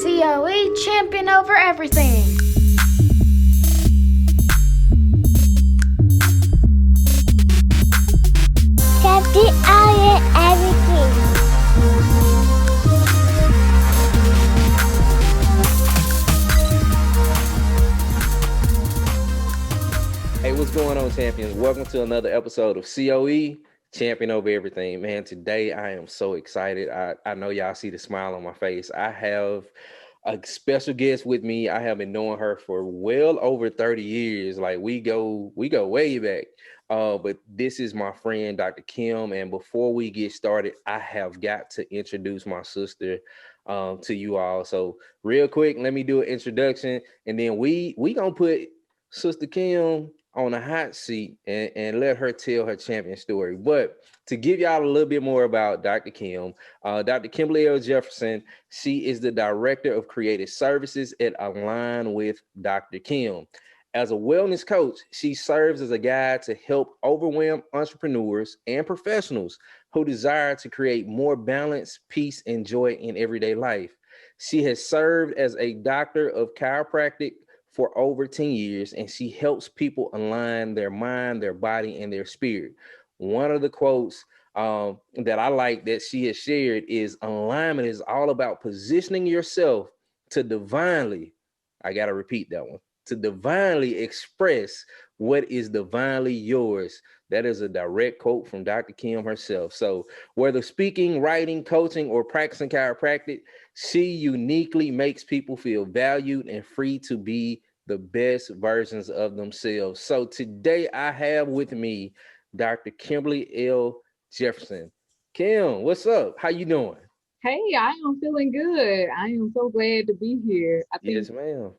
COE champion over everything. Champion over everything. Hey, what's going on, champions? Welcome to another episode of COE, Champion Over Everything. Man, today I am so excited. I know y'all see the smile on my face. I have a special guest with me. I have been knowing her for well over 30 years. Like we go way back. But this is my friend, Dr. Kim. And before we get started, I have got to introduce my sister to you all. So real quick, let me do an introduction, and then we gonna put Sister Kim on a hot seat and let her tell her champion story. But to give y'all a little bit more about Dr. Kim, Dr. Kimberly L. Jefferson, she is the Director of Creative Services at Align with Dr. Kim. As a wellness coach, she serves as a guide to help overwhelmed entrepreneurs and professionals who desire to create more balance, peace, and joy in everyday life. She has served as a doctor of chiropractic for over 10 years, and she helps people align their mind, their body, and their spirit. One of the quotes that I like that she has shared is alignment is all about positioning yourself to divinely, I got to repeat that one, to divinely express what is divinely yours. That is a direct quote from Dr. Kim herself. So whether speaking, writing, coaching, or practicing chiropractic, she uniquely makes people feel valued and free to be the best versions of themselves. So today I have with me Dr. Kimberly L. Jefferson. Kim, what's up? How you doing? Hey, I am feeling good. I am so glad to be here. I think Yes, ma'am.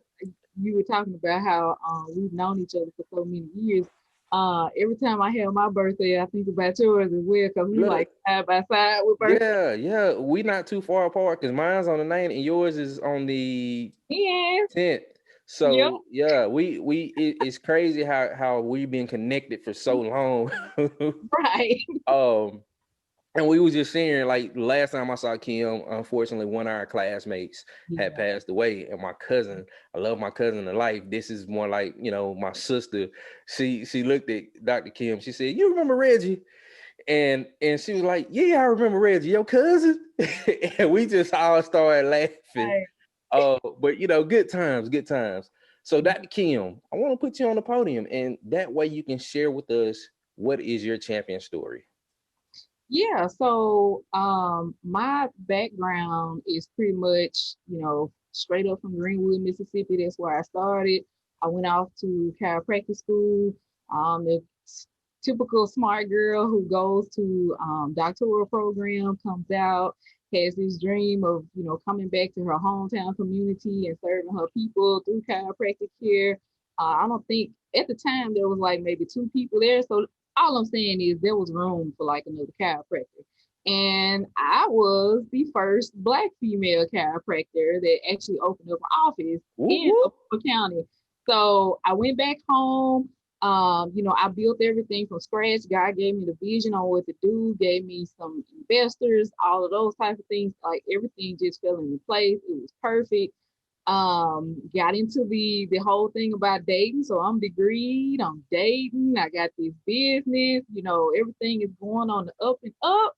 you were talking about how we've known each other for so many years. Every time I have my birthday, I think about yours as well because we Look, like side by side with birthday. yeah. We not too far apart because mine's on the 9th and yours is on the Yes, 10th. yep, So yeah, it's crazy how we've been connected for so long. right. um And we was just sharing, like last time I saw Kim, unfortunately, one of our classmates had Yeah, passed away. And my cousin, I love my cousin to life. This is more like, my sister. She looked at Dr. Kim. She said, "You remember Reggie?" And she was like, "Yeah, I remember Reggie, your cousin." And we just all started laughing. right. But good times, good times. So Dr. Kim, I want to put you on the podium, and that way you can share with us what is your champion story. Yeah, so my background is pretty much, straight up from Greenwood, Mississippi. That's where I started. I went off to chiropractic school. The typical smart girl who goes to doctoral program, comes out, has this dream of, coming back to her hometown community and serving her people through chiropractic care. I don't think at the time there was like maybe two people there, so all I'm saying is there was room for like another chiropractor. And I was the first Black female chiropractor that actually opened up an office Whoop, in whoop. Oklahoma County. So I went back home. I built everything from scratch. God gave me the vision on what to do, gave me some investors, all of those types of things. Like everything just fell into place. It was perfect. Got into the whole thing about dating. So I'm degreed, I'm dating, I got this business, everything is going on the up and up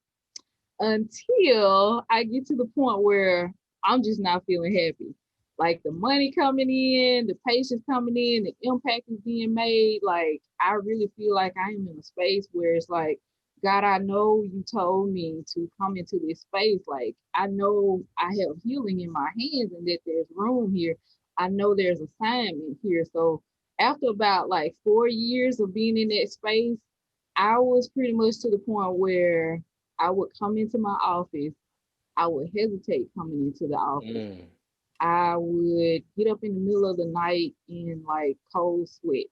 until I get to the point where I'm just not feeling happy. Like the money coming in, the patients coming in, the impact is being made. Like I really feel like I am in a space where it's like, God, I know you told me to come into this space. Like I know I have healing in my hands and that there's room here. I know there's assignment here. So after about like 4 years of being in that space, I was pretty much to the point where I would come into my office. I would hesitate coming into the office. Mm, I would get up in the middle of the night in like cold sweat.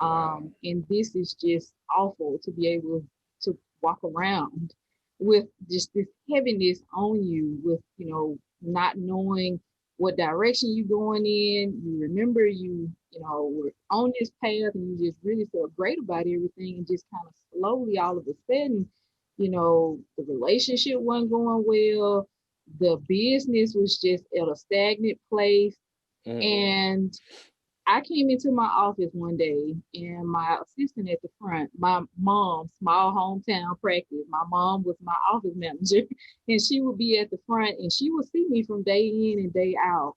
wow. And this is just awful to be able to walk around with just this heaviness on you, with, not knowing what direction you're going in. You remember were on this path and you just really felt great about everything. And just kind of slowly, all of a sudden, the relationship wasn't going well. The business was just at a stagnant place. Mm. And I came into my office one day, and my assistant at the front, my mom's small hometown practice, my mom was my office manager, and she would be at the front and she would see me from day in and day out.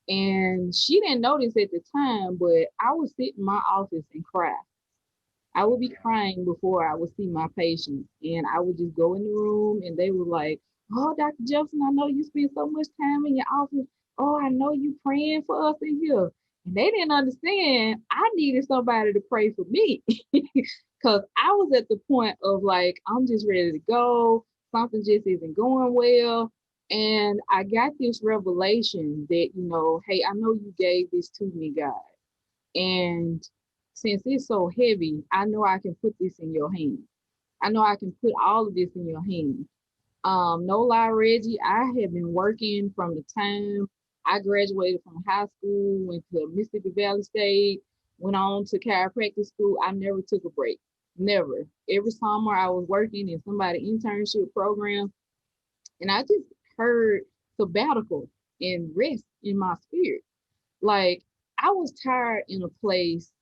And she didn't notice at the time, but I would sit in my office and cry. I would be crying before I would see my patients, and I would just go in the room, and they were like, "Oh, Dr. Jefferson, I know you spend so much time in your office. Oh, I know you praying for us in here." And they didn't understand I needed somebody to pray for me because I was at the point of like, I'm just ready to go. Something just isn't going well. And I got this revelation that, hey, I know you gave this to me, God. And since it's so heavy, I know I can put this in your hand. I know I can put all of this in your hand. No lie, Reggie, I have been working from the time I graduated from high school, went to Mississippi Valley State, went on to chiropractic school. I never took a break. Never. Every summer I was working in somebody internship program, and I just heard sabbatical and rest in my spirit. Like I was tired in a place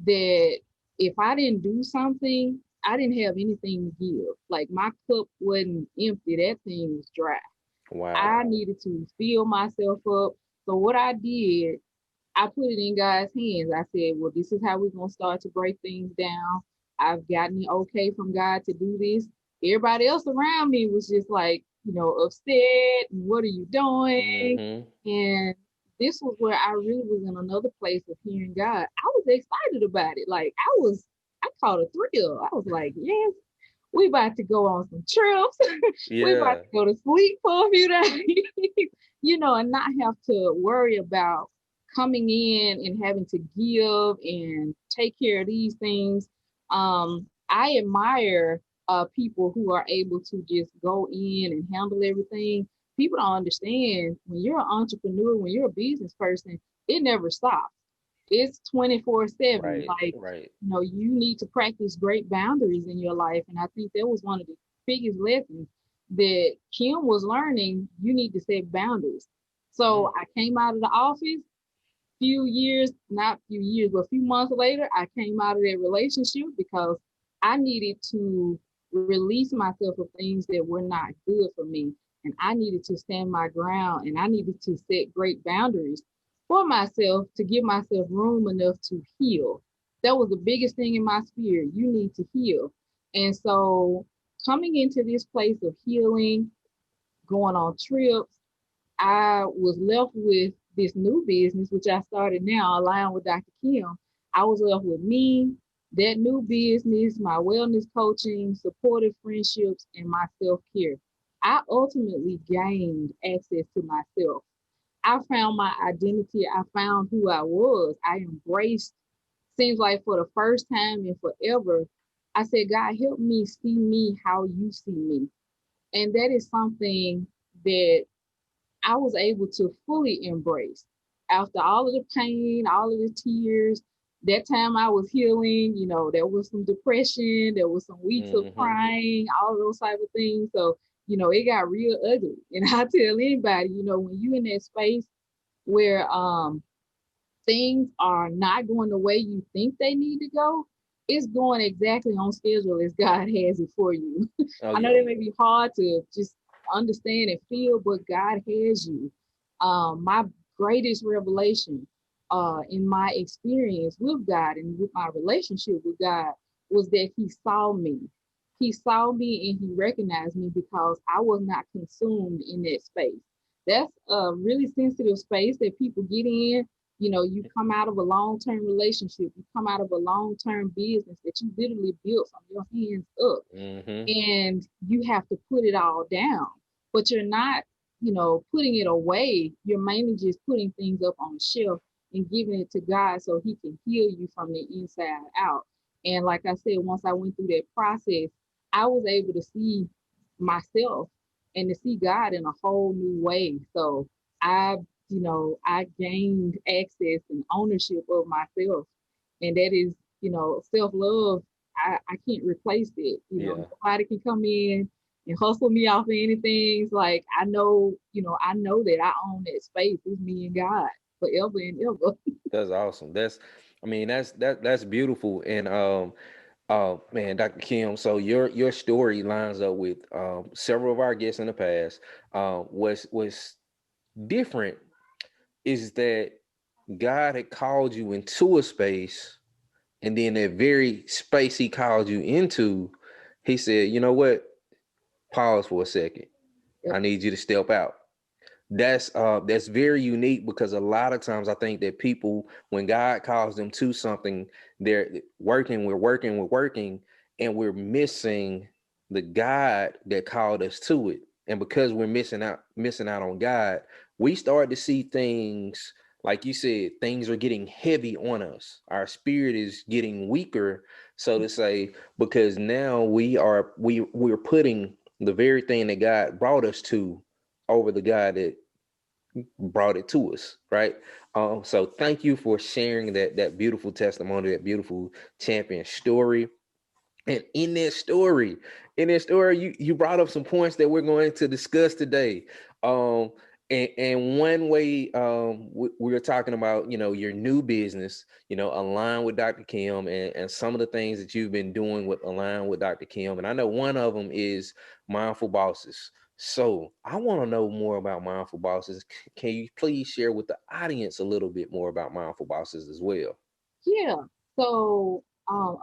that if I didn't do something, I didn't have anything to give. Like my cup wasn't empty, that thing was dry. I Wow. needed to fill myself up. So what I did, I put it in God's hands. I said, well, this is how we're gonna start to break things down. I've gotten the okay from God to do this. Everybody else around me was just like, upset and what are you doing? Mm-hmm. And this was where I really was in another place of hearing God. I was excited about it. Like I caught a thrill. I was like, yes, we about to go on some trips. We about Yeah. to go to sleep for a few days, and not have to worry about coming in and having to give and take care of these things. I admire people who are able to just go in and handle everything. People don't understand when you're an entrepreneur, when you're a business person, it never stops. It's 24/7. Right. Like, Right. you need to practice great boundaries in your life. And I think that was one of the biggest lessons that Kim was learning. You need to set boundaries. Mm. So I came out of the office few years, not few years, but a few months later, I came out of that relationship because I needed to release myself of things that were not good for me. And I needed to stand my ground, and I needed to set great boundaries for myself to give myself room enough to heal. That was the biggest thing in my spirit. You need to heal. And so coming into this place of healing, going on trips, I was left with this new business, which I started now, aligned with Dr. Kim. I was left with me, that new business, my wellness coaching, supportive friendships, and my self care. I ultimately gained access to myself. I found my identity. I found who I was. I embraced, seems like for the first time in forever, I said, God, help me see me how you see me. And that is something that I was able to fully embrace after all of the pain, all of the tears. That time I was healing, there was some depression, there was some weeks of Mm-hmm. crying, all of those type of things. So, it got real ugly. And I tell anybody, when you in that space where things are not going the way you think they need to go, it's going exactly on schedule as God has it for you. Oh I know yeah. that may be hard to just understand and feel, but God has you. My greatest revelation in my experience with God and with my relationship with God was that He saw me. He saw me and He recognized me because I was not consumed in that space. That's a really sensitive space that people get in. You come out of a long-term relationship, you come out of a long-term business that you literally built from your hands up, Mm-hmm. and you have to put it all down. But you're not, putting it away. You're mainly just putting things up on the shelf and giving it to God so He can heal you from the inside out. And like I said, once I went through that process, I was able to see myself and to see God in a whole new way. So I, I gained access and ownership of myself. And that is, self love. I can't replace it. Yeah. Nobody can come in and hustle me off of anything. It's like I know, I know that I own that space. It's me and God forever and ever. That's awesome. That's beautiful. And man, Dr. Kim, so your story lines up with several of our guests in the past. Was different is that God had called you into a space, and then that very space he called you into, he said, you know what? Pause for a second. Yep. I need you to step out. That's very unique, because a lot of times I think that people, when God calls them to something, they're working, and we're missing the God that called us to it. And because we're missing out on God, we start to see things, like you said, things are getting heavy on us. Our spirit is getting weaker, so to say, because now we're putting the very thing that God brought us to over the God that brought it to us, right? So thank you for sharing that beautiful testimony, that beautiful champion story. And in that story, you brought up some points that we're going to discuss today. Um, and one way we were talking about, your new business, align with Dr. Kim, and some of the things that you've been doing with align with Dr. Kim. And I know one of them is Mindful Bosses. So I want to know more about Mindful Bosses. Can you please share with the audience a little bit more about Mindful Bosses as well? Yeah. So,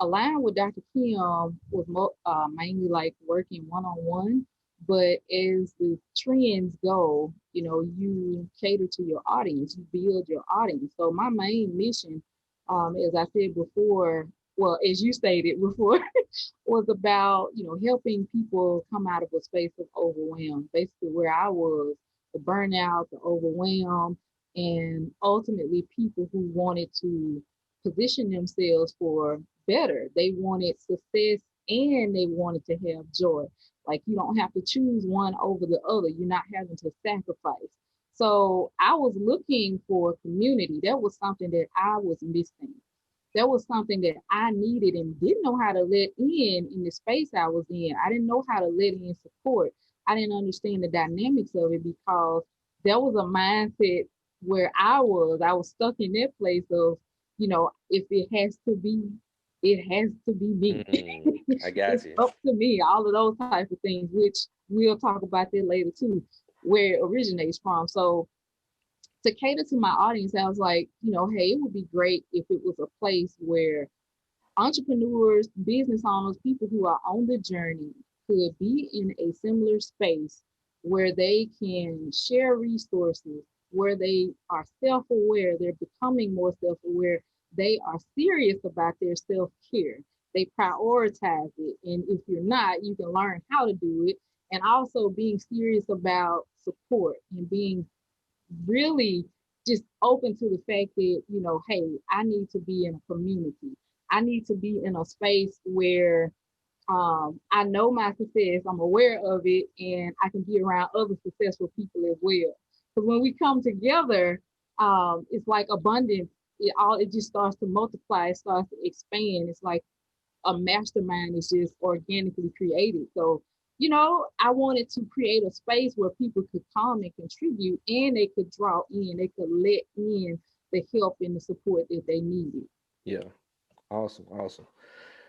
Align with Dr. Kim was mainly like working one on one. But as the trends go, you cater to your audience, you build your audience. So, my main mission, as I said before, well, as you stated before, was about, helping people come out of a space of overwhelm, basically where I was, the burnout, the overwhelm, and ultimately people who wanted to position themselves for better. They wanted success and they wanted to have joy. Like you don't have to choose one over the other. You're not having to sacrifice. So I was looking for community. That was something that I was missing. That was something that I needed and didn't know how to let in the space I was in. I didn't know how to let in support. I didn't understand the dynamics of it because there was a mindset where I was stuck in that place of, if it has to be, it has to be me. I got It's you. up to me, all of those type of things, which we'll talk about that later too, where it originates from. So to cater to my audience, I was like, hey, it would be great if it was a place where entrepreneurs, business owners, people who are on the journey could be in a similar space where they can share resources, where they are self aware, they're becoming more self aware, they are serious about their self care, they prioritize it. And if you're not, you can learn how to do it. And also being serious about support and being really just open to the fact that, hey, I need to be in a community. I need to be in a space where I know my success, I'm aware of it, and I can be around other successful people as well. Because when we come together, it's like abundance. It just starts to multiply. It starts to expand. It's like a mastermind is just organically created. So, I wanted to create a space where people could come and contribute and they could draw in, they could let in the help and the support that they needed. Yeah. Awesome.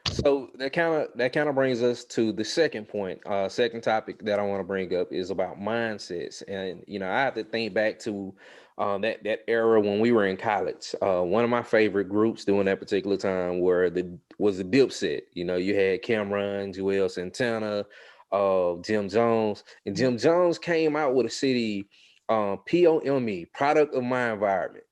So that kind of brings us to the second point. Second topic that I want to bring up is about mindsets, and I have to think back to that era when we were in college. One of my favorite groups during that particular time was the Dipset. You had Cameron, Joel Santana, Jim Jones, and Jim Jones came out with a CD, POME, Product of My Environment.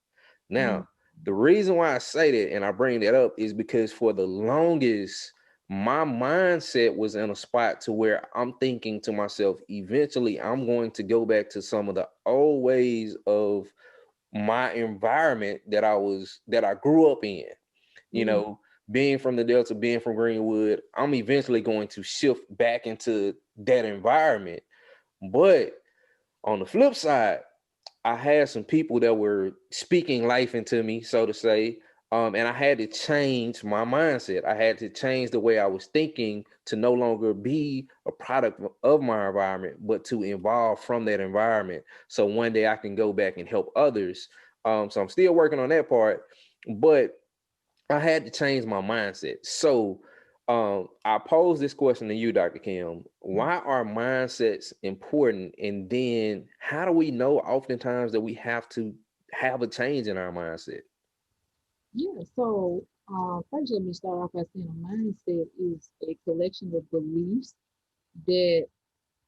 Now, the reason why I say that and I bring that up is because for the longest, my mindset was in a spot to where I'm thinking to myself, eventually I'm going to go back to some of the old ways of my environment that I grew up in. Being from the Delta, being from Greenwood, I'm eventually going to shift back into that environment. But on the flip side, I had some people that were speaking life into me, so to say, And I had to change my mindset. I had to change the way I was thinking to no longer be a product of my environment, but to evolve from that environment. So one day I can go back and help others. So I'm still working on that part, but I had to change my mindset. So I pose this question to you, Dr. Kim. Why are mindsets important? And then how do we know oftentimes that we have to have a change in our mindset? Yeah, so first let me start off by saying a mindset is a collection of beliefs that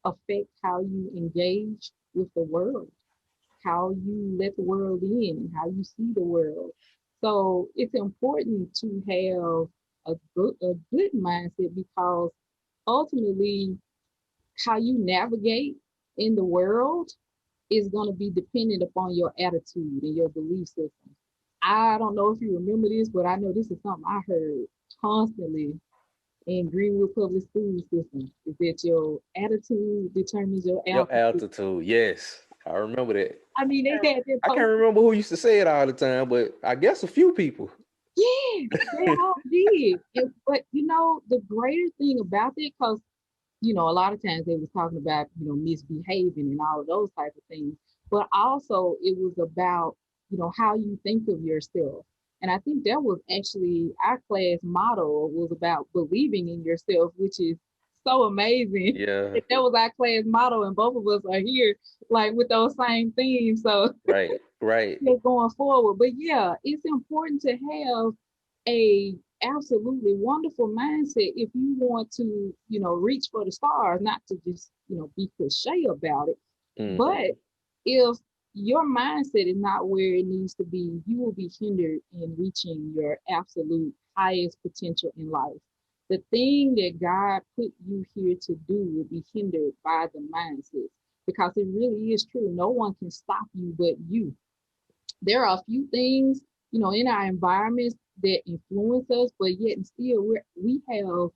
affect how you engage with the world, how you let the world in, and how you see the world. So it's important to have a good mindset because ultimately how you navigate in the world is going to be dependent upon your attitude and your belief system. I don't know if you remember this, but I know this is something I heard constantly in Greenwood Public School System is that your attitude determines your Your altitude. altitude, yes, I remember that. I mean, they had that I can't post. remember who used to say it all the time, but I guess a few people. Yes, they all did. But the greater thing about it, because a lot of times they was talking about, misbehaving and all of those type of things. But also it was about, how you think of yourself. And I think that was actually our class motto was about believing in yourself, which is so amazing. Yeah, That was our class motto, and both of us are here like with those same themes. So right, right. just going forward. But yeah, it's important to have a absolutely wonderful mindset if you want to, reach for the stars, not to just, be cliche about it. Mm-hmm. But if your mindset is not where it needs to be, you will be hindered in reaching your absolute highest potential in life. The thing that God put you here to do will be hindered by the mindset because it really is true. No one can stop you but you. There are a few things, in our environments that influence us, but yet and still we have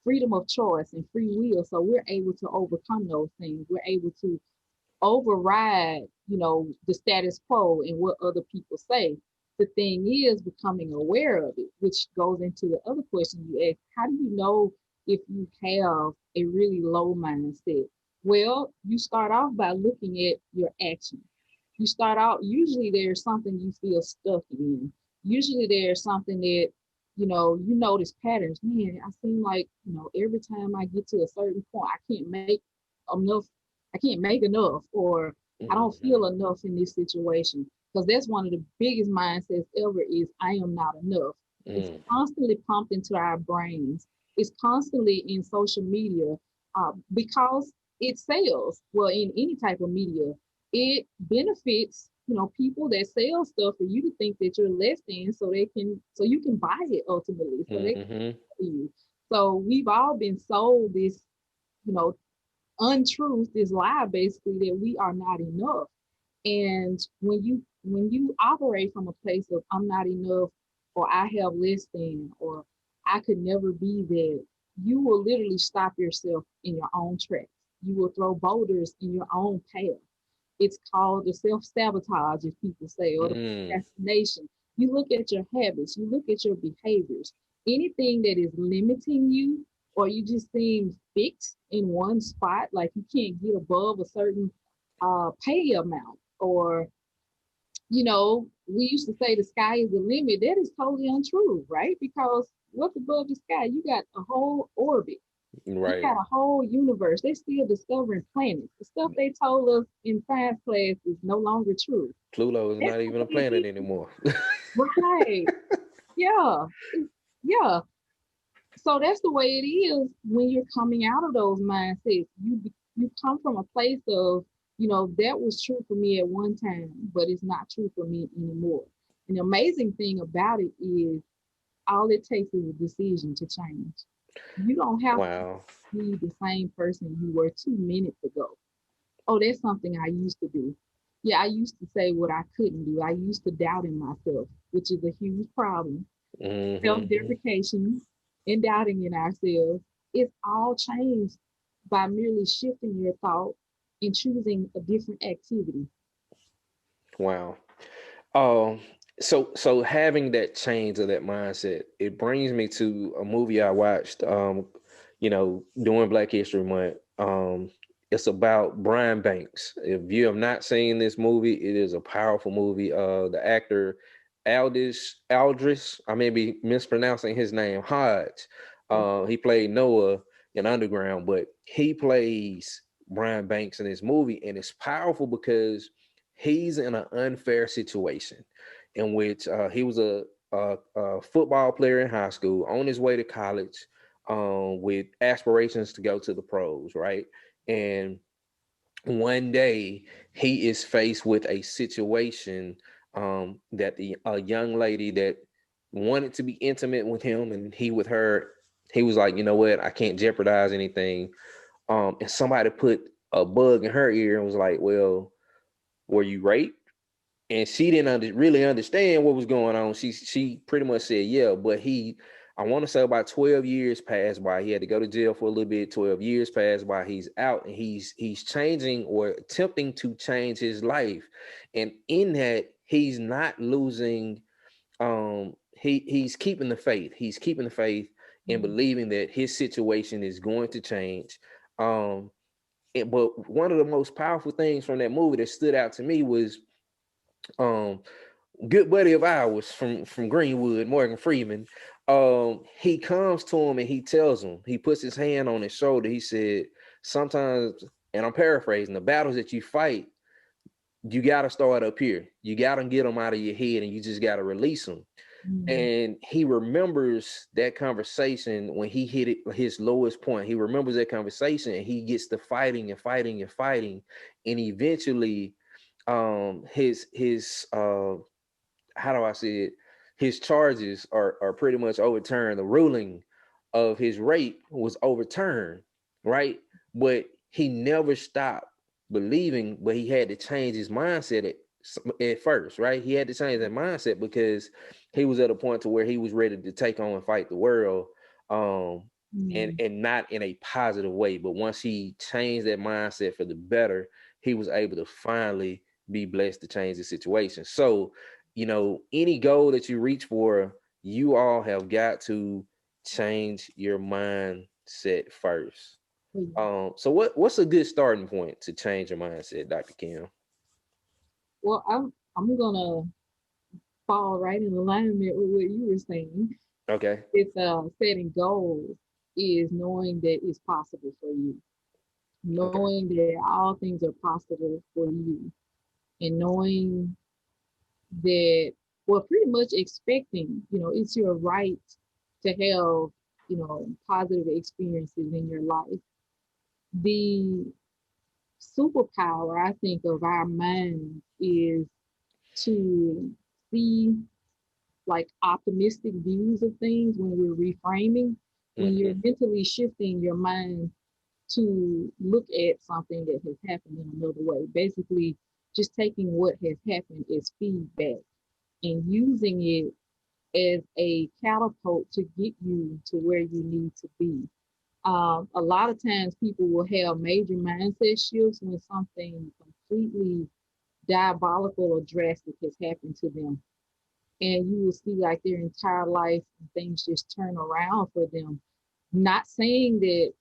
freedom of choice and free will. So we're able to overcome those things. We're able to override, the status quo and what other people say. The thing is becoming aware of it, which goes into the other question you asked. How do you know if you have a really low mindset? Well, you start off by looking at your actions. You start out, usually there's something you feel stuck in. Usually there's something that, you notice patterns. Man, I seem like, every time I get to a certain point, enough I can't make enough, or I don't Mm-hmm. feel enough in this situation. Because that's one of the biggest mindsets ever is I am not enough. It's Mm. constantly pumped into our brains. It's constantly in social media because it sells. Well, in any type of media, it benefits people that sell stuff for you to think that you're less than, so you can buy it ultimately, so they can Mm-hmm. sell you. So we've all been sold this you know untruth, this lie basically that we are not enough. And when you operate from a place of I'm not enough or I have less than or I could never be that, you will literally stop yourself in your own tracks. You will throw boulders in your own path. It's called the self-sabotage, if people say, or the Mm. procrastination. You look at your habits, you look at your behaviors. Anything that is limiting you, or you just seem fixed in one spot, like you can't get above a certain pay amount, or we used to say the sky is the limit. That is totally untrue, right? Because what's above the sky? You got a whole orbit. You Right. got a whole universe. They're still discovering planets. The stuff they told us in science class is no longer true. Pluto is That's not the even a way planet it is. anymore. Right. Yeah. Yeah. So that's the way it is when you're coming out of those mindsets. You come from a place of, that was true for me at one time, but it's not true for me anymore. And the amazing thing about it is all it takes is a decision to change. You don't have to Wow. be the same person you were 2 minutes ago. Oh, that's something I used to do. Yeah, I used to say what I couldn't do. I used to doubt in myself, which is a huge problem. Mm-hmm. Self-deprecation and doubting in ourselves. It's all changed by merely shifting your thought and choosing a different activity. Wow. Um, So having that change of that mindset, it brings me to a movie I watched during Black History Month. It's about Brian Banks. If you have not seen this movie, it is a powerful movie. The actor Aldris, I may be mispronouncing his name, Hodge. He played Noah in Underground, but he plays Brian Banks in this movie, and it's powerful because he's in an unfair situation in which he was a football player in high school on his way to college with aspirations to go to the pros, right? And one day he is faced with a situation that a young lady that wanted to be intimate with him and he with her, he was like, you know what, I can't jeopardize anything. And somebody put a bug in her ear and was like, well, were you raped? And she didn't really understand what was going on. She pretty much said yeah, but I want to say about 12 years passed by. He had to go to jail for a little bit. 12 years passed by. He's out and he's changing or attempting to change his life. And in that, he's not losing. He's keeping the faith. He's keeping the faith and believing that his situation is going to change. But one of the most powerful things from that movie that stood out to me was um good buddy of ours from Greenwood, Morgan Freeman. He comes to him and he tells him, he puts his hand on his shoulder. He said, sometimes, and I'm paraphrasing, the battles that you fight, you got to start up here. You got to get them out of your head and you just got to release them. And he remembers that conversation when he hit his lowest point. He remembers that conversation and he gets to fighting and fighting and fighting. And eventually his how do I say it? His charges are pretty much overturned. The ruling of his rape was overturned, right? But he never stopped believing, but he had to change his mindset at first, right? He had to change that mindset because he was at a point to where he was ready to take on and fight the world. And not in a positive way. But once he changed that mindset for the better, he was able to finally be blessed to change the situation. So, any goal that you reach for, you all have got to change your mindset first. So what's a good starting point to change your mindset, Dr. Kim? Well, I'm gonna fall right in alignment with what you were saying. Okay. It's setting goals is knowing that it's possible for you, Okay. knowing that all things are possible for you, and knowing that, well, pretty much expecting, it's your right to have, positive experiences in your life. The superpower, I think, of our mind is to see like optimistic views of things when we're reframing, when you're mentally shifting your mind to look at something that has happened in another way. Basically, just taking what has happened as feedback and using it as a catapult to get you to where you need to be. A lot of times people will have major mindset shifts when something completely diabolical or drastic has happened to them. And you will see like their entire life and things just turn around for them. Not saying that,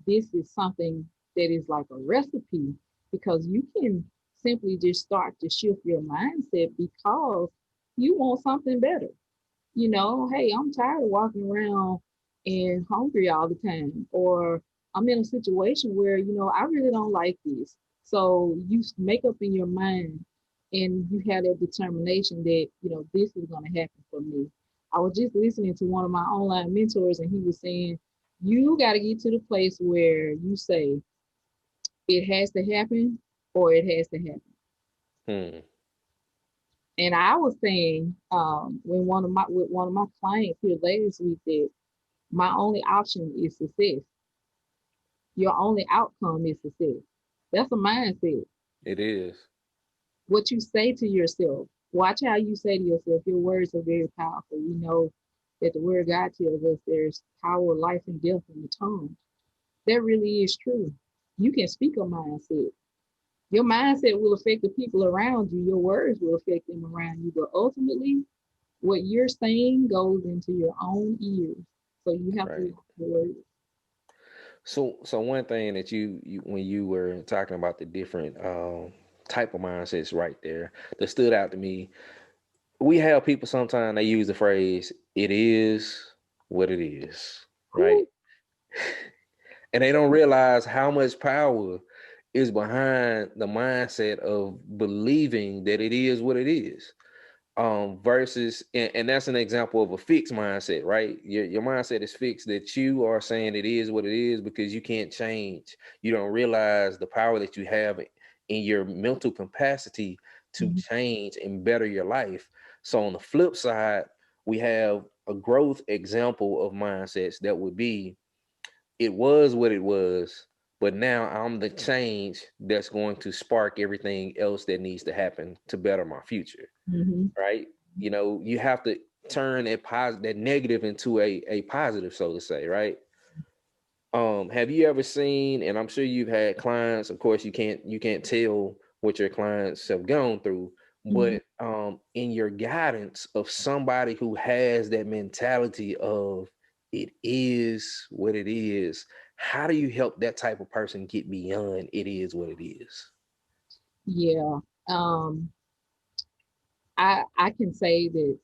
this is something that is like a recipe, because you can simply just start to shift your mindset because you want something better. Hey, I'm tired of walking around and hungry all the time, or I'm in a situation where, I really don't like this. So you make up in your mind and you have that determination that, this is going to happen for me. I was just listening to one of my online mentors and he was saying, you got to get to the place where you say it has to happen or it has to happen. Hmm. And I was saying, when with one of my clients here last week, that my only option is success. Your only outcome is success. That's a mindset. It is. What you say to yourself. Watch how you say to yourself. Your words are very powerful. We know that the word of God tells us there's power, life, and death in the tongue. That really is true. You can speak a mindset. Your mindset will affect the people around you. Your words will affect them around you. But ultimately, what you're saying goes into your own ears. So you have to Right. watch the words. So one thing that you when you were talking about the different type of mindsets right there that stood out to me, we have people sometimes they use the phrase "it is what it is," right? Whew. And they don't realize how much power is behind the mindset of believing that it is what it is. Versus and that's an example of a fixed mindset, right? Your mindset is fixed that you are saying it is what it is because you can't change. You don't realize the power that you have in your mental capacity to Mhm. change and better your life. So on the flip side, we have a growth example of mindsets that would be it was what it was, but now I'm the change that's going to spark everything else that needs to happen to better my future, Mhm. right? You know, you have to turn that negative into a positive, so to say, right? Have you ever seen, and I'm sure you've had clients, of course you can't tell what your clients have gone through, Mhm. but in your guidance of somebody who has that mentality of it is what it is, how do you help that type of person get beyond it is what it is? Yeah. Um, I can say that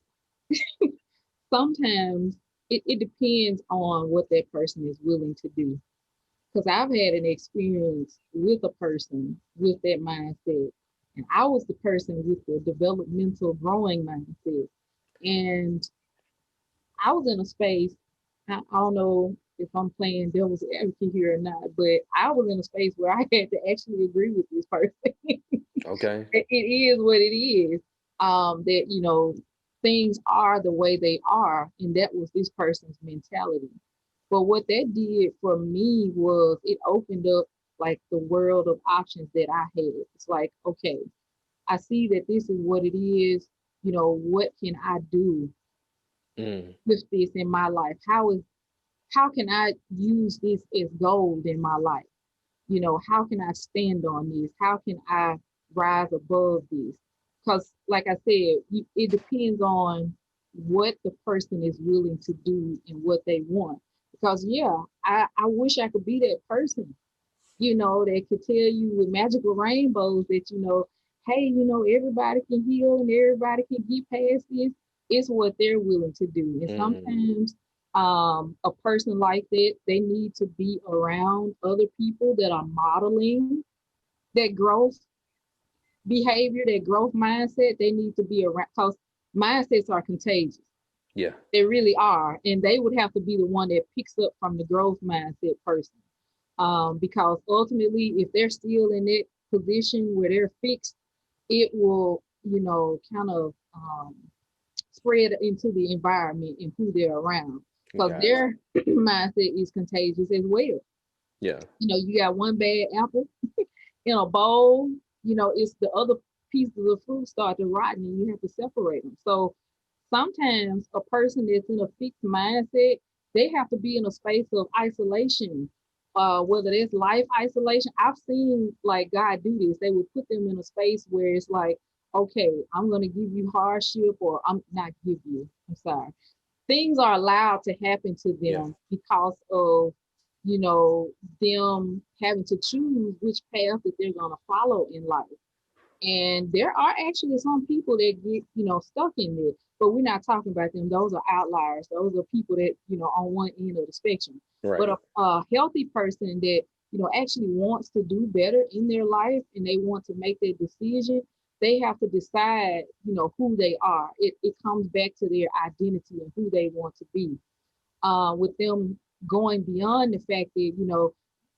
sometimes it depends on what that person is willing to do. Because I've had an experience with a person with that mindset. And I was the person with the developmental growing mindset. And I was in a space, I don't know if I'm playing devil's advocate here or not, but I was in a space where I had to actually agree with this person. Okay. It is what it is. That, things are the way they are. And that was this person's mentality. But what that did for me was it opened up like the world of options that I had. It's like, okay, I see that this is what it is. What can I do Mm, with this in my life? How can I use this as gold in my life? How can I stand on this? How can I rise above this? Because, like I said, it depends on what the person is willing to do and what they want. Because, yeah, I wish I could be that person, that could tell you with magical rainbows that, hey, everybody can heal and everybody can get past this. It's what they're willing to do. And mm, sometimes a person like that, they need to be around other people that are modeling that growth behavior, that growth mindset. They need to be around because mindsets are contagious. yeah. They really are. And they would have to be the one that picks up from the growth mindset person. Because ultimately, if they're still in that position where they're fixed, it will, kind of spread into the environment and who they're around because Gotcha. their mindset is contagious as well. Yeah. You got one bad apple in a bowl, it's the other pieces of fruit start to rot and you have to separate them. So sometimes a person that's in a fixed mindset, they have to be in a space of isolation, whether it's life isolation. I've seen like God do this. They would put them in a space where it's like, okay, I'm going to give you hardship, or I'm not give you. I'm sorry. Things are allowed to happen to Yeah. them because of, you know, them having to choose which path that they're going to follow in life. And there are actually some people that get, stuck in there, but we're not talking about them. Those are outliers. Those are people that, on one end of the spectrum. But Right. a healthy person that, actually wants to do better in their life and they want to make their decision, they have to decide, who they are. It comes back to their identity and who they want to be. With them going beyond the fact that,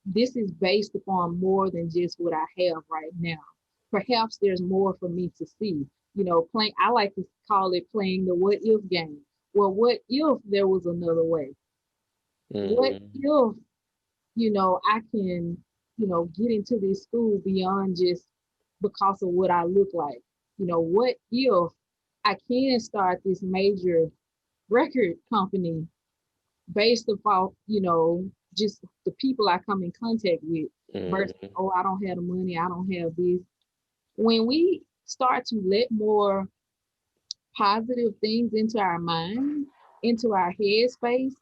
this is based upon more than just what I have right now. Perhaps there's more for me to see. Playing, I like to call it playing the what if game. Well, what if there was another way? What Hmm. if, I can, get into this school beyond just because of what I look like? What if I can start this major record company based upon, just the people I come in contact with? versus, Mm-hmm. oh, I don't have the money, I don't have this. When we start to let more positive things into our mind, into our headspace,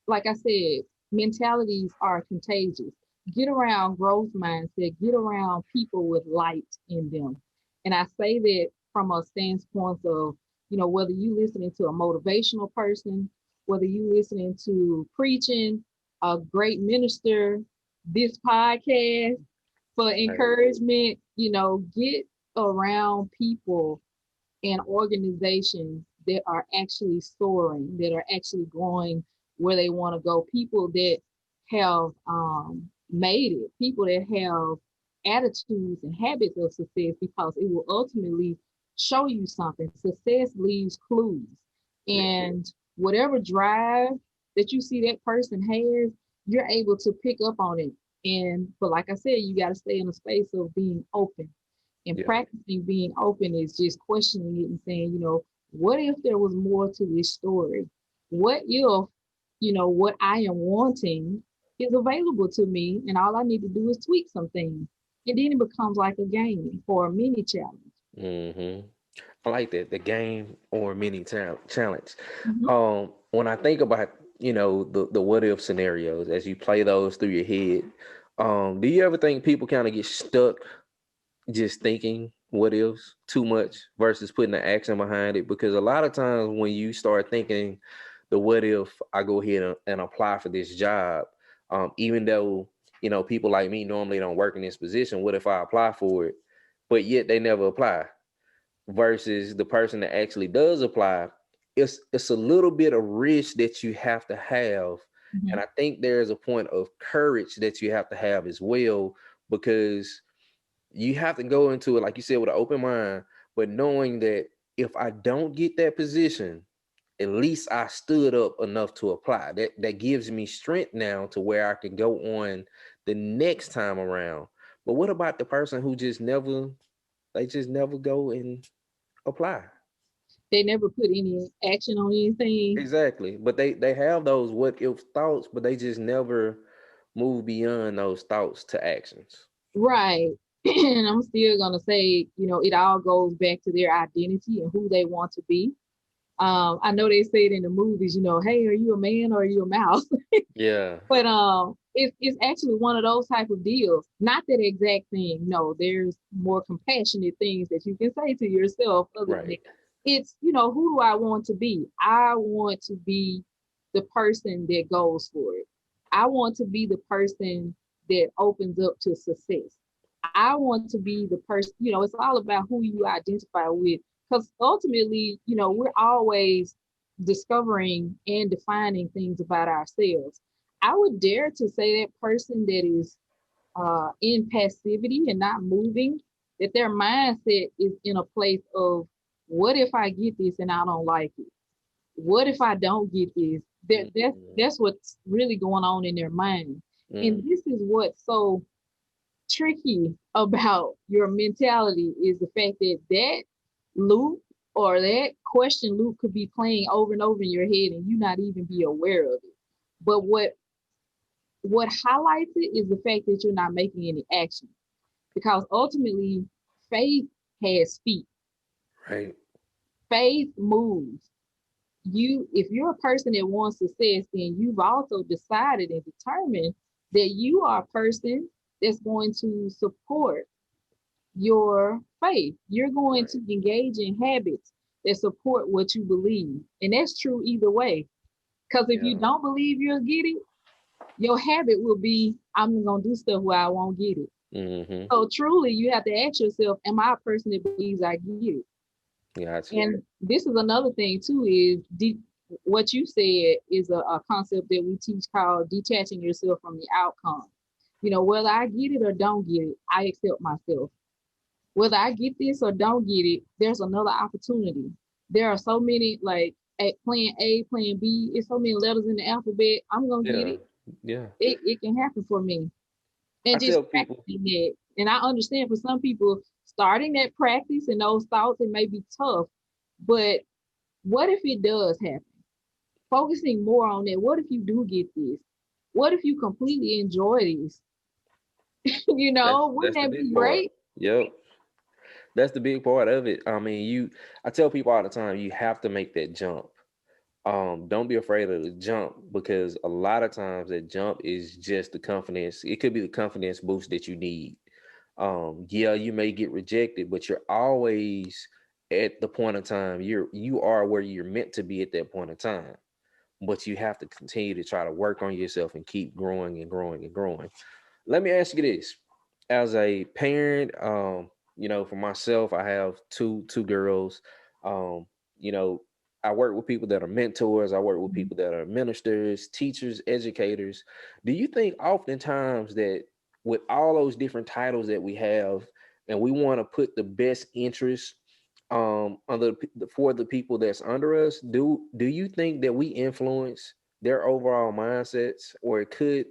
like I said, mentalities are contagious. Get around growth mindset, get around people with light in them. And I say that from a standpoint of, whether you listening to a motivational person, whether you listening to preaching, a great minister, this podcast for Right. encouragement, get around people and organizations that are actually soaring, that are actually going where they want to go, people that have made it, people that have attitudes and habits of success, because it will ultimately show you something. Success leaves clues. Yeah. And whatever drive that you see that person has, you're able to pick up on it. But like I said, you got to stay in a space of being open, and Yeah. practicing being open is just questioning it and saying, what if there was more to this story? What if, what I am wanting is available to me and all I need to do is tweak some things? And then it becomes like a game or a mini challenge. Mm-hmm. I like that, the game or mini challenge. Mhm. When I think about, the what if scenarios as you play those through your head, do you ever think people kind of get stuck just thinking what ifs too much versus putting the action behind it? Because a lot of times when you start thinking the what if I go ahead and apply for this job, even though people like me normally don't work in this position, what if I apply for it, but yet they never apply? Versus the person that actually does apply, it's a little bit of risk that you have to have. And Mhm. I think there's a point of courage that you have to have as well, because you have to go into it, like you said, with an open mind, but knowing that if I don't get that position, at least I stood up enough to apply. That gives me strength now to where I can go on the next time around. But what about the person who just never go and apply? They never put any action on anything. Exactly. But they have those what if thoughts, but they just never move beyond those thoughts to actions. Right. And I'm still going to say, it all goes back to their identity and who they want to be. I know they say it in the movies, hey, are you a man or are you a mouse? Yeah. But it's actually one of those type of deals. Not that exact thing. No, there's more compassionate things that you can say to yourself other than that. Right. It's, who do I want to be? I want to be the person that goes for it. I want to be the person that opens up to success. I want to be the person, it's all about who you identify with. Because ultimately, we're always discovering and defining things about ourselves. I would dare to say that person that is in passivity and not moving, that their mindset is in a place of, what if I get this and I don't like it? What if I don't get this? That's what's really going on in their mind. And Mm-hmm. this is what's so tricky about your mentality, is the fact that that loop or that question loop could be playing over and over in your head and you not even be aware of it. But what highlights it is the fact that you're not making any action, because ultimately faith has feet. Right. Faith moves. If you're a person that wants success, then you've also decided and determined that you are a person that's going to support your faith. You're going Right. to engage in habits that support what you believe. And that's true either way. Because if you Yeah. don't believe you'll get it, your habit will be, I'm going to do stuff where I won't get it. Mm-hmm. So truly, you have to ask yourself, am I a person that believes I get it? Gotcha. And this is another thing too, is what you said is a concept that we teach called detaching yourself from the outcome. Whether I get it or don't get it, I accept myself. Whether I get this or don't get it, there's another opportunity. There are so many, like at plan A, plan B, it's so many letters in the alphabet. I'm gonna get Yeah. it. Yeah. It can happen for me. I And just tell people, practicing that. And I understand for some people, starting that practice and those thoughts, it may be tough. But what if it does happen? Focusing more on that. What if you do get this? What if you completely enjoy this? Wouldn't That's the that be big part. great? Yep. That's the big part of it. I mean, I tell people all the time, you have to make that jump. Don't be afraid of the jump, because a lot of times that jump is just the confidence. It could be the confidence boost that you need. Yeah, you may get rejected, but you're always at the point of time. You are where you're meant to be at that point of time. But you have to continue to try to work on yourself and keep growing and growing and growing. Let me ask you this: as a parent, for myself, I have two girls. Um, you know, I work with people that are mentors. I work with Mhm. people that are ministers, teachers, educators. Do you think oftentimes that with all those different titles that we have, and we want to put the best interest under for the people that's under us, do you think that we influence their overall mindsets, or could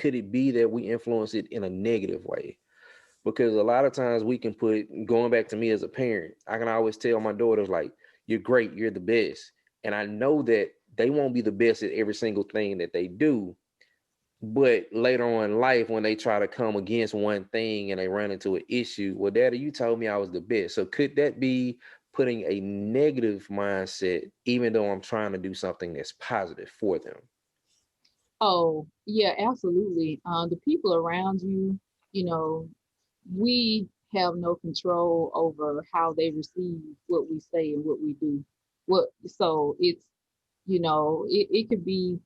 it be that we influence it in a negative way? Because a lot of times we can put, going back to me as a parent, I can always tell my daughters, like, you're great, you're the best. And I know that they won't be the best at every single thing that they do. But later on in life, when they try to come against one thing and they run into an issue, well, Daddy, you told me I was the best. So could that be putting a negative mindset, even though I'm trying to do something that's positive for them? Oh, yeah, absolutely. The people around you, you know, we have no control over how they receive what we say and what we do. So it could be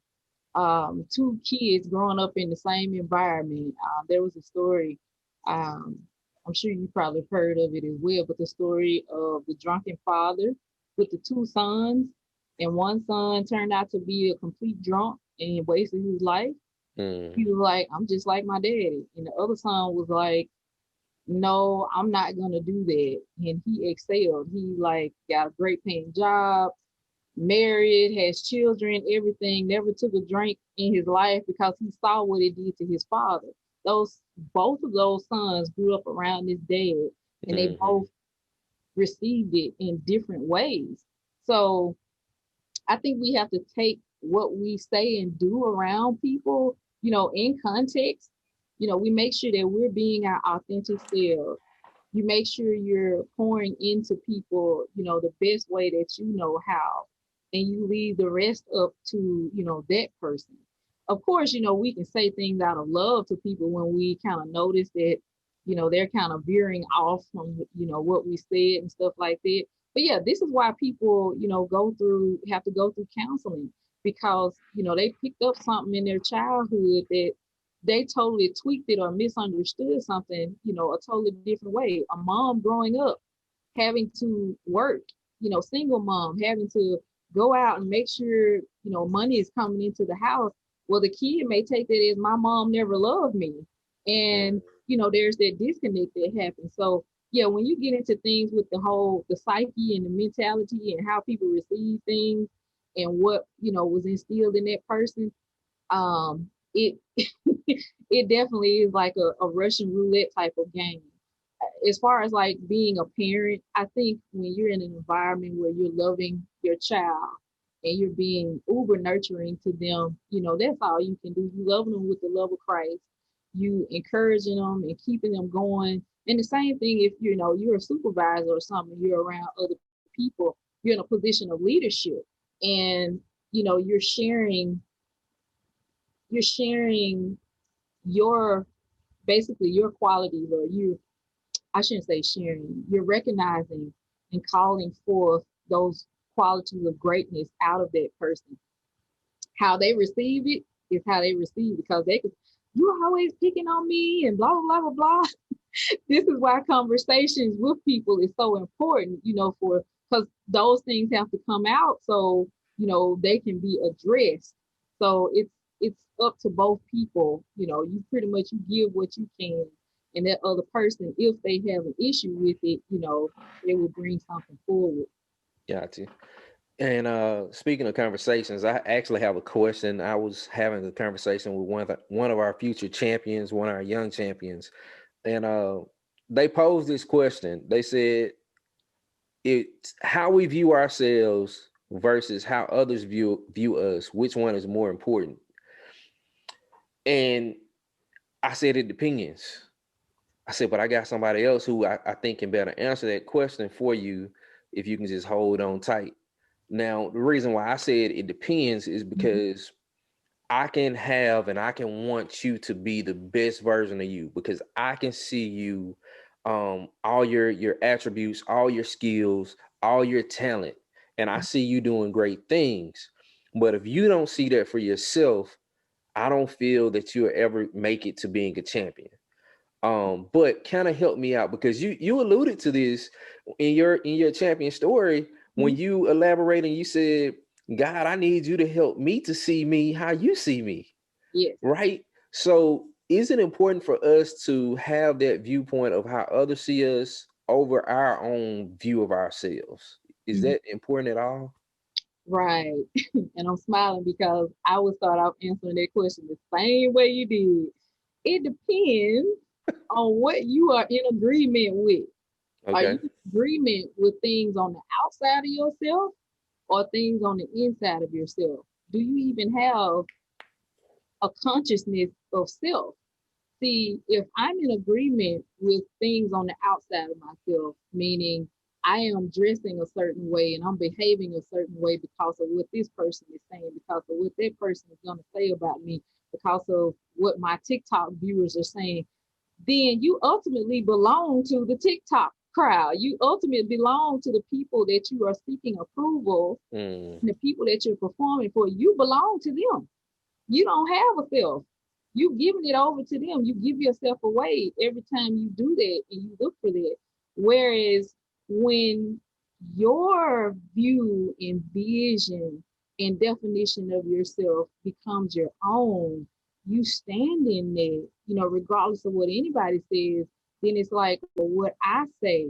two kids growing up in the same environment. There was a story, um, I'm sure you probably have heard of it as well, but the story of the drunken father with the two sons, and one son turned out to be a complete drunk and wasted his life. He Mm, was like, I'm just like my daddy. And the other son was like, no, I'm not gonna do that. And he excelled. He like got a great paying job, married, has children, everything, never took a drink in his life because he saw what it did to his father. Those Both of those sons grew up around his dad, and they hmm. both received it in different ways. So I think we have to take what we say and do around people, in context. We make sure that we're being our authentic selves. You make sure you're pouring into people, the best way that you know how, and you leave the rest up to, that person. Of course, we can say things out of love to people when we kind of notice that, they're kind of veering off from, what we said and stuff like that. But yeah, this is why people, have to go through counseling, because, they picked up something in their childhood that they totally tweaked it or misunderstood something, a totally different way. A mom growing up having to work, single mom having to go out and make sure, money is coming into the house. Well, the kid may take that as my mom never loved me. And, there's that disconnect that happens. So yeah, when you get into things with the psyche and the mentality and how people receive things and what, was instilled in that person, it it definitely is like a Russian roulette type of game. As far as like being a parent, I think when you're in an environment where you're loving your child and you're being uber nurturing to them, that's all you can do. You loving them with the love of Christ, you encouraging them and keeping them going. And the same thing if you're a supervisor or something, you're around other people, you're in a position of leadership, and you're sharing your basically your qualities, or you I shouldn't say sharing, you're recognizing and calling forth those qualities of greatness out of that person. How they receive it is how they receive it, because they could, you're always picking on me and blah blah blah blah blah. This is why conversations with people is so important, for because those things have to come out so they can be addressed. So it's up to both people. You pretty much you give what you can, and that other person, if they have an issue with it, they will bring something forward. Got you. And speaking of conversations, I actually have a question. I was having a conversation with one of our future champions, one of our young champions, and they posed this question. They said, "It's how we view ourselves versus how others view us. Which one is more important?" And I said it depends. I said, but I got somebody else who I think can better answer that question for you if you can just hold on tight. Now, the reason why I said it depends is because I can have and I can want you to be the best version of you because I can see you, all your attributes, all your skills, all your talent, and I see you doing great things. But if you don't see that for yourself, I don't feel that you'll ever make it to being a champion. But kind of help me out because you alluded to this in your champion story when you elaborate and you said, God, I need you to help me to see me how you see me. Yes. Right. So is it important for us to have that viewpoint of how others see us over our own view of ourselves? Is that important at all? Right. And I'm smiling because I would start off answering that question the same way you did. It depends on what you are in agreement with. Are you Okay. in agreement with things on the outside of yourself or things on the inside of yourself? Do you even have a consciousness of self? See, if I'm in agreement with things on the outside of myself, meaning I am dressing a certain way and I'm behaving a certain way because of what this person is saying, because of what that person is going to say about me, because of what my TikTok viewers are saying, then you ultimately belong to the TikTok crowd. You ultimately belong to the people that you are seeking approval Mm, and the people that you're performing for. You belong to them. You don't have a self. You giving it over to them. You give yourself away every time you do that and you look for that. Whereas when your view and vision and definition of yourself becomes your own, you stand in there, regardless of what anybody says, then it's like, well, what I say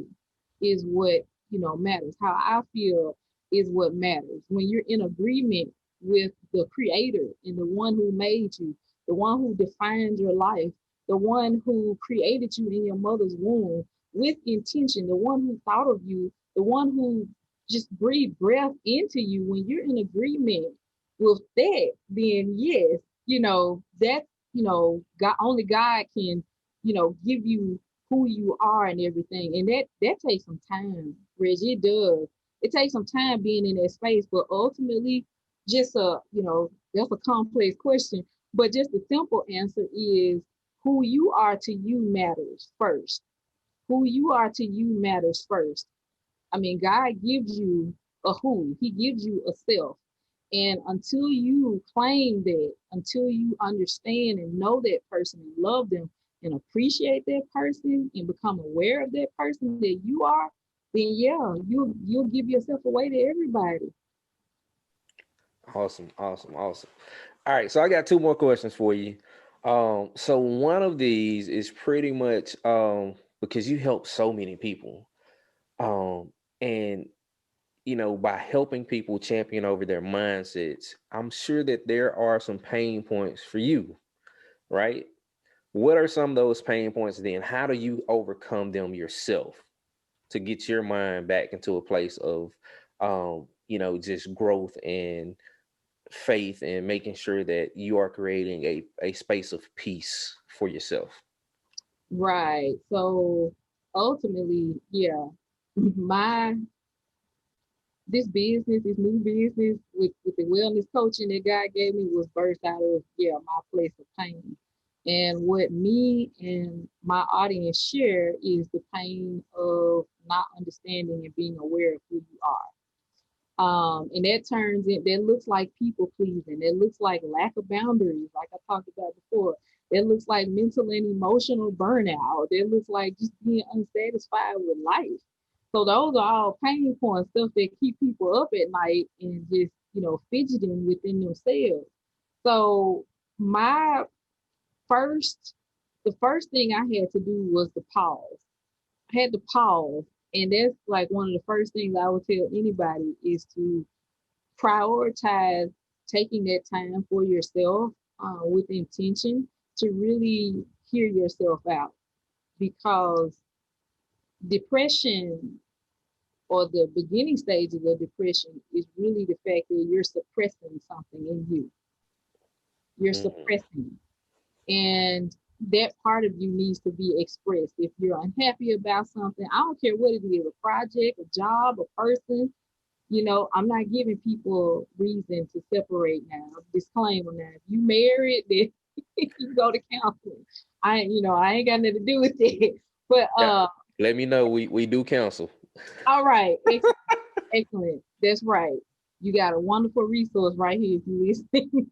is what, matters. How I feel is what matters. When you're in agreement with the creator and the one who made you, the one who defined your life, the one who created you in your mother's womb with intention, the one who thought of you, the one who just breathed breath into you. When you're in agreement with that, then yes, that, God, only God can, give you who you are and everything. And that takes some time, Reggie. It does. It takes some time being in that space, but ultimately, just that's a complex question, but just the simple answer is who you are to you matters first. Who you are to you matters first. I mean, God gives you a who, He gives you a self. And until you claim that, until you understand and know that person and love them and appreciate that person and become aware of that person that you are, then yeah, you'll give yourself away to everybody. awesome, awesome, awesome. All right, so I got two more questions for you. So one of these is pretty much because you help so many people. And by helping people champion over their mindsets, I'm sure that there are some pain points for you, right? What are some of those pain points then? How do you overcome them yourself to get your mind back into a place of, just growth and faith and making sure that you are creating a space of peace for yourself? Right. So ultimately, yeah, my this business, this new business with the wellness coaching that God gave me was birthed out of my place of pain. And what me and my audience share is the pain of not understanding and being aware of who you are. And that looks like people pleasing. That looks like lack of boundaries, like I talked about before. That looks like mental and emotional burnout. That looks like just being unsatisfied with life. So those are all pain points, stuff that keep people up at night and just, fidgeting within themselves. So my first, the first thing I had to do was to pause. I had to pause. And that's like one of the first things I would tell anybody is to prioritize taking that time for yourself with intention to really hear yourself out, because depression or the beginning stages of depression is really the fact that you're suppressing something in you. You're Mhm. suppressing. And that part of you needs to be expressed. If you're unhappy about something, I don't care what it is, a project, a job, a person, I'm not giving people reason to separate now. Disclaimer now. If you married, then you go to counseling. I ain't got nothing to do with it. But Yeah. Let me know. We do counsel. all right. Excellent. That's right. You got a wonderful resource right here if you listening.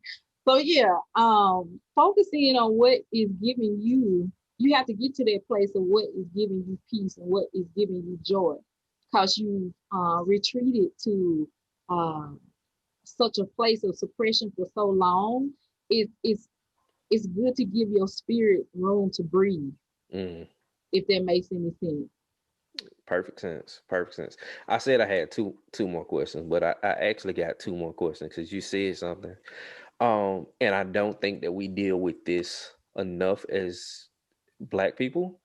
So yeah, focusing on what is giving you have to get to that place of what is giving you peace and what is giving you joy. Because you retreated to such a place of suppression for so long, it's good to give your spirit room to breathe, Mm. if that makes any sense. Perfect sense. Perfect sense. I said I had two more questions, but I actually got two more questions because you said something. And I don't think that we deal with this enough as Black people.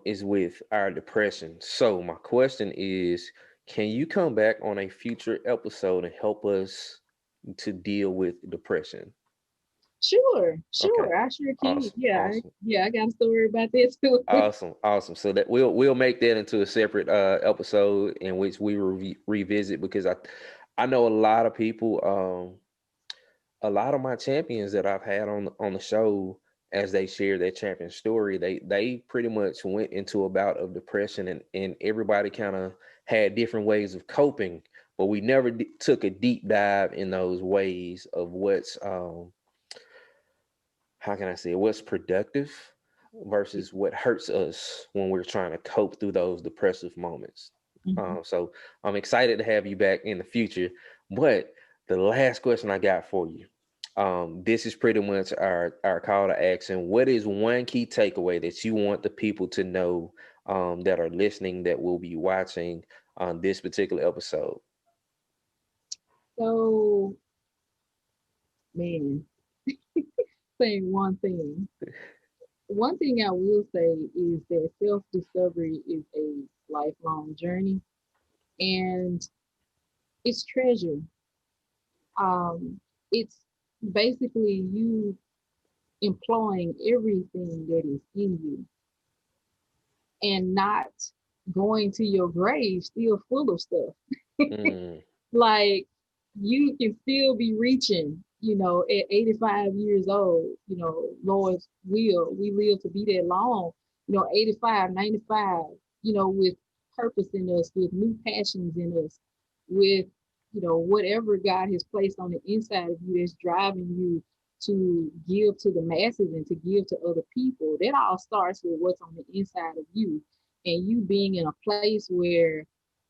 Is with our depression. So my question is, can you come back on a future episode and help us to deal with depression? Sure, Okay. sure, I sure can. Awesome. Yeah, Awesome. yeah, I got a story about that too. Awesome, awesome. So that we'll make that into a separate episode in which we revisit because I know a lot of people, a lot of my champions that I've had on the show as they share their champion story, they pretty much went into a bout of depression and everybody kind of had different ways of coping, but we never took a deep dive in those ways of what's how can I say it, what's productive versus what hurts us when we're trying to cope through those depressive moments. Mhm. So I'm excited to have you back in the future. But the last question I got for you, this is pretty much our call to action. What is one key takeaway that you want the people to know that are listening that will be watching on this particular episode? So, man, saying one thing. One thing I will say is that self-discovery is a lifelong journey and it's treasure. It's basically you employing everything that is in you and not going to your grave still full of stuff. Mm, Like you can still be reaching, at 85 years old, Lord's will, we live to be that long, 85, 95, with purpose in us, with new passions in us, with, whatever God has placed on the inside of you that's driving you to give to the masses and to give to other people. That all starts with what's on the inside of you and you being in a place where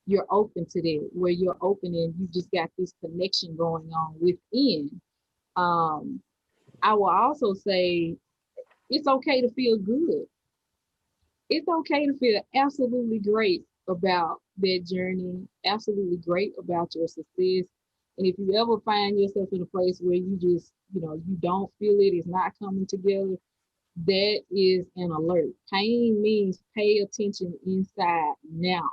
you're open to that, where you're open and you just got this connection going on within. Um, I will also say it's okay to feel good. It's okay to feel absolutely great about that journey, absolutely great about your success. And if you ever find yourself in a place where you just, you don't feel it, it's not coming together, that is an alert. Pain means pay attention inside now,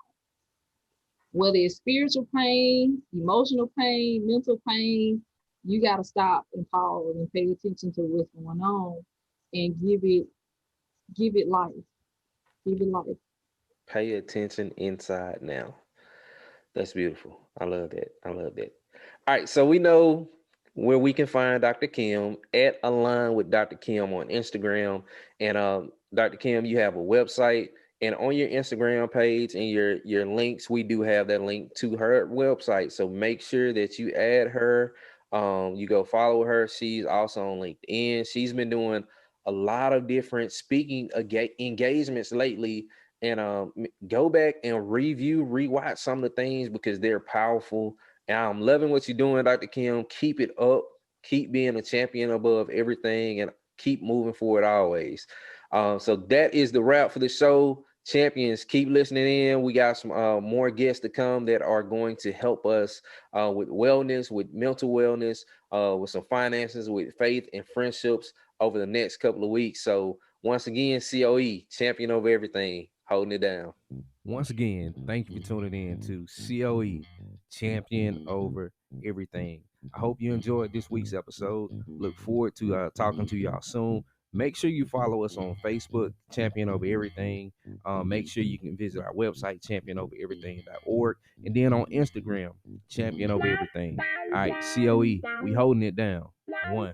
whether it's spiritual pain, emotional pain, mental pain, you got to stop and pause and pay attention to what's going on and give it life. Give it life. pay attention inside now. That's beautiful. I love that. I love that. All right, so we know where we can find Dr. Kim at Align with Dr. Kim on Instagram. And Dr. Kim, you have a website. And on your Instagram page and your links, we do have that link to her website. So make sure that you add her. You go follow her. She's also on LinkedIn. She's been doing a lot of different speaking engagements lately. And go back and rewatch some of the things because they're powerful. And I'm loving what you're doing, Dr. Kim. Keep it up. Keep being a champion above everything and keep moving forward always. So that is the wrap for the show. Champions, keep listening in. We got some more guests to come that are going to help us with wellness, with mental wellness, with some finances, with faith and friendships over the next couple of weeks. So once again, COE, champion over everything, holding it down. Once again, thank you for tuning in to COE, champion over everything. I hope you enjoyed this week's episode. Look forward to talking to y'all soon. Make sure you follow us on Facebook, Champion Over Everything. Make sure you can visit our website, championovereverything.org. And then on Instagram, Champion Over Everything. All right, COE, we holding it down. One.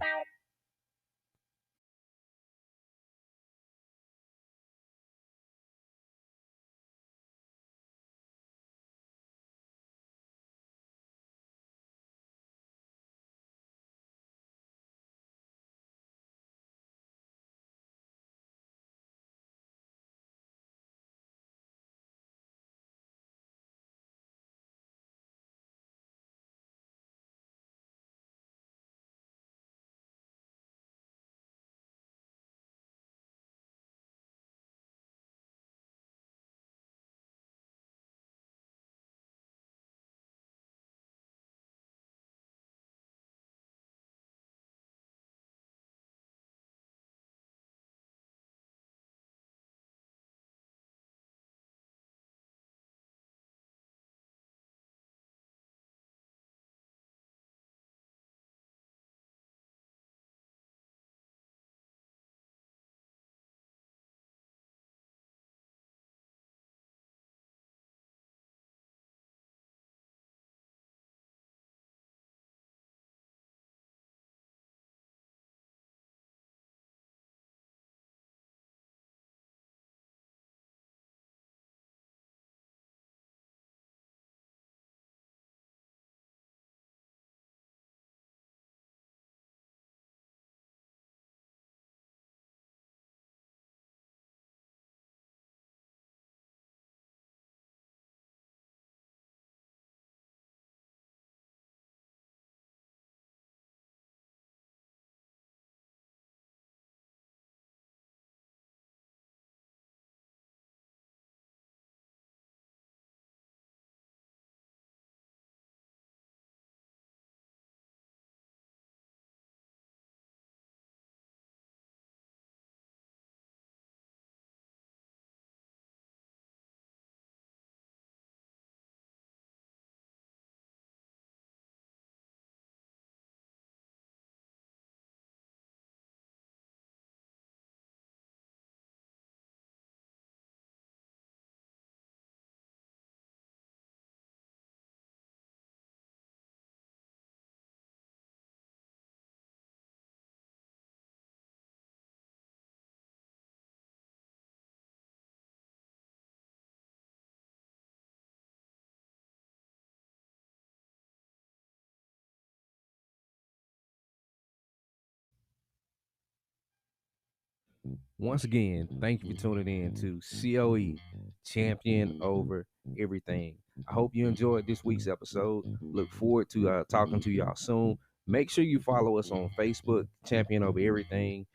Once again, thank you for tuning in to COE, Champion Over Everything. I hope you enjoyed this week's episode. Look forward to talking to y'all soon. Make sure you follow us on Facebook, Champion Over Everything.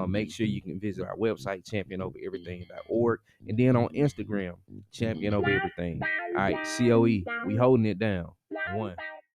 Make sure you can visit our website, championovereverything.org. And then on Instagram, Champion Over Everything. All right, COE, we holding it down. One.